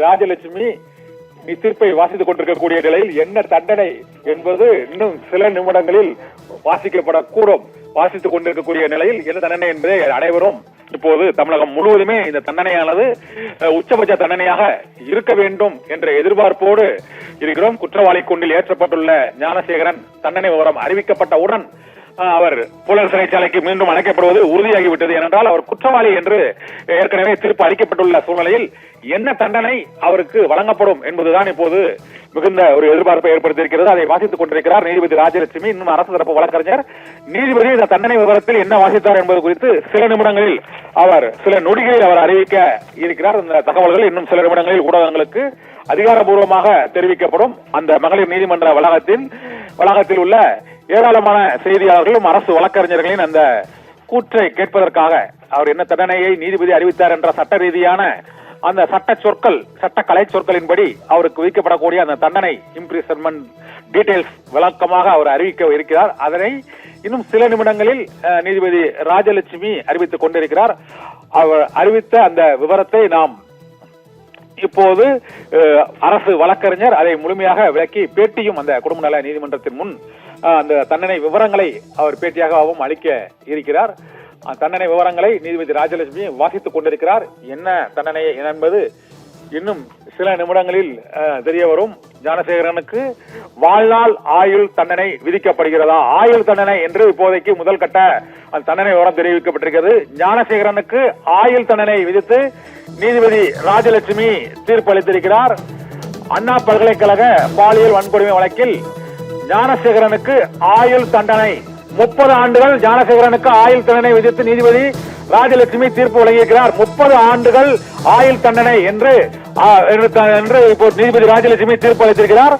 ராஜலட்சுமி தீர்ப்பை வாசித்துக் கொண்டிருக்கக்கூடிய நிலையில் என்ன தண்டனை என்பது இன்னும் சில நிமிடங்களில் வாசிக்கப்படக்கூடும். வாசித்துக் கொண்டிருக்கக்கூடிய நிலையில் என்ன தண்டனை என்பதை அனைவரும் இப்போது தமிழகம் முழுவதுமே இந்த தண்டனையானது உச்சபட்ச தண்டனையாக இருக்க வேண்டும் என்ற எதிர்பார்ப்போடு இருக்கிறோம். குற்றவாளி கூண்டில் ஏற்றப்பட்டுள்ள ஞானசேகரன் தண்டனை விவரம் அறிவிக்கப்பட்டவுடன் அவர் புலர் சிறைச்சாலைக்கு மீண்டும் அழைக்கப்படுவது உறுதியாகிவிட்டது. ஏனென்றால் அவர் குற்றவாளி என்று ஏற்கனவே தீர்ப்பு அளிக்கப்பட்டுள்ள சூழ்நிலையில் என்ன தண்டனை அவருக்கு வழங்கப்படும் என்பதுதான் இப்போது மிகுந்த ஒரு எதிர்பார்ப்பை ஏற்படுத்தியிருக்கிறது. அதை வாசித்துக் கொண்டிருக்கிறார் நீதிபதி ராஜலட்சுமி. இன்னும் அரசு தரப்பு வழக்கறிஞர் நீதிபதி இந்த தண்டனை விவரத்தில் என்ன வாசித்தார் என்பது குறித்து சில நிமிடங்களில் சில நொடிகளில் அவர் அறிவிக்க இருக்கிறார். இந்த தகவல்கள் இன்னும் சில நிமிடங்களில் ஊடகங்களுக்கு அதிகாரப்பூர்வமாக தெரிவிக்கப்படும். அந்த மகளிர் நீதிமன்ற வளாகத்தில் உள்ள ஏராளமான செய்தியாளர்களும் அரசு வழக்கறிஞர்களின் அந்த கூற்றை கேட்பதற்காக அவர் என்ன தண்டனையை நீதிபதி அறிவித்தார் என்ற சட்ட ரீதியான அந்த சட்ட கலை சொற்களின்படி அவருக்கு விதிக்கப்படக்கூடிய அந்த தண்டனை இம்ப்ரிசன்மென்ட் டீடைல்ஸ் விளக்கமாக அவர் அறிவிக்க இருக்கிறார். அதனை இன்னும் சில நிமிடங்களில் நீதிபதி ராஜலட்சுமி அறிவித்துக் கொண்டிருக்கிறார். அவர் அறிவித்த அந்த விவரத்தை நாம் இப்போது அரசு வழக்கறிஞர் அதை முழுமையாக விளக்கி பேட்டியும் அந்த குடும்ப நல நீதிமன்றத்தின் முன் அந்த தண்டனை விவரங்களை அவர் பேட்டியாகவும் அளிக்க இருக்கிறார். தண்டனை விவரங்களை நீதிபதி ராஜலட்சுமி வாசித்துக் கொண்டிருக்கிறார். என்ன தண்டனை என்பது இன்னும் சில நிமிடங்களில் தெரிய வரும். ஞானசேகரனுக்கு வாழ்நாள் ஆயுள் தண்டனை விதிக்கப்படுகிறதா? ஆயுள் தண்டனை என்று இப்போதைக்கு முதல் கட்ட அந்த தண்டனை விவரம் தெரிவிக்கப்பட்டிருக்கிறது. ஞானசேகரனுக்கு ஆயுள் தண்டனை விதித்து நீதிபதி ராஜலட்சுமி தீர்ப்பு அளித்திருக்கிறார். அண்ணா பல்கலைக்கழக பாலியல் வன்கொடுமை வழக்கில் ஞானசேகரனுக்கு ஆயுள் தண்டனை 30 ஆண்டுகள் ஞானசேகரனுக்கு ஆயுள் தண்டனை விதித்து நீதிபதி ராஜலட்சுமி தீர்ப்பு வழங்கியிருக்கிறார். 30 ஆண்டுகள் ஆயுள் தண்டனை என்று இப்போ நீதிபதி ராஜலட்சுமி தீர்ப்பு அளித்திருக்கிறார்.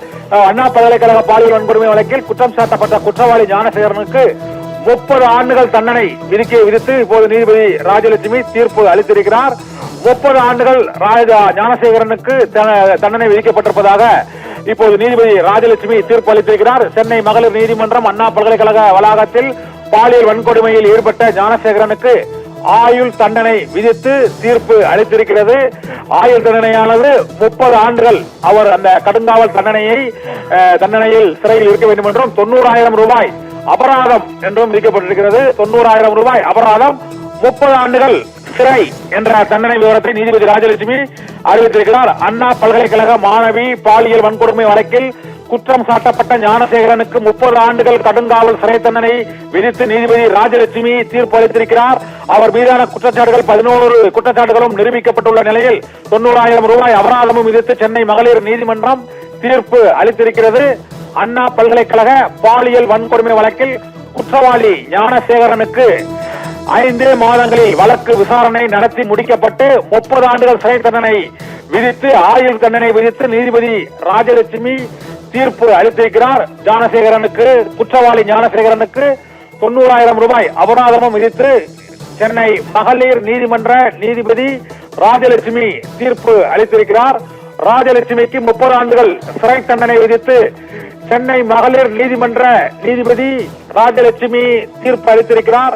அண்ணா பல்கலைக்கழக பாலியல் வன்கொடுமை வழக்கில் குற்றம் சாட்டப்பட்ட குற்றவாளி ஞானசேகரனுக்கு 30 ஆண்டுகள் தண்டனை விதித்து இப்போது நீதிபதி ராஜலட்சுமி தீர்ப்பு அளித்திருக்கிறார். 30 ஆண்டுகள் ஞானசேகரனுக்கு தண்டனை விதிக்கப்பட்டிருப்பதாக இப்போது நீதிபதி ராஜலட்சுமி தீர்ப்பு அளித்திருக்கிறார். சென்னை மகளிர் நீதிமன்றம் அண்ணா பல்கலைக்கழக வளாகத்தில் பாலியல் வன்கொடுமையில் ஈடுபட்ட ஞானசேகரனுக்கு ஆயுள் தண்டனை விதித்து தீர்ப்பு அளித்திருக்கிறது. ஆயுள் தண்டனையானது 30 ஆண்டுகள் அவர் அந்த கடுங்காவல் தண்டனையில் சிறையில் இருக்க வேண்டும் என்றும் 90,000 ரூபாய் அபராதம் என்றும் விதிக்கப்பட்டிருக்கிறது. 90,000 ரூபாய் அபராதம், 30 ஆண்டுகள் சிறை என்ற தண்டனை விவரத்தை நீதிபதி ராஜலட்சுமி அறிவித்திருக்கிறார். அண்ணா பல்கலைக்கழக மாணவி பாலியல் வன்கொடுமை வழக்கில் குற்றம் சாட்டப்பட்ட ஞானசேகரனுக்கு 30 ஆண்டுகள் கடுங்காவல் சிறை தண்டனை விதித்து நீதிபதி ராஜலட்சுமி தீர்ப்பு அளித்திருக்கிறார். அவர் மீதான குற்றச்சாட்டுகள் 11 குற்றச்சாட்டுகளும் நிரூபிக்கப்பட்டுள்ள நிலையில் 90,000 ரூபாய் அபராதமும் விதித்து சென்னை மகளிர் நீதிமன்றம் தீர்ப்பு அளித்திருக்கிறது. அண்ணா பல்கலைக்கழக பாலியல் வன்கொடுமை வழக்கில் குற்றவாளி ஞானசேகரனுக்கு 5 மாதங்களில் வழக்கு விசாரணை நடத்தி முடிக்கப்பட்டு 30 ஆண்டுகள் சிறை தண்டனை விதித்து ஆயுள் தண்டனை விதித்து நீதிபதி ராஜலட்சுமி தீர்ப்பு அளித்திருக்கிறார். குற்றவாளி ஞானசேகரனுக்கு 90,000 ரூபாய் அபராதமும் விதித்து சென்னை மகளிர் நீதிமன்ற நீதிபதி ராஜலட்சுமி தீர்ப்பு அளித்திருக்கிறார். ராஜலட்சுமிக்கு 30 ஆண்டுகள் சிறை தண்டனை விதித்து சென்னை மகளிர் நீதிமன்ற நீதிபதி ராஜலட்சுமி தீர்ப்பு அளித்திருக்கிறார்.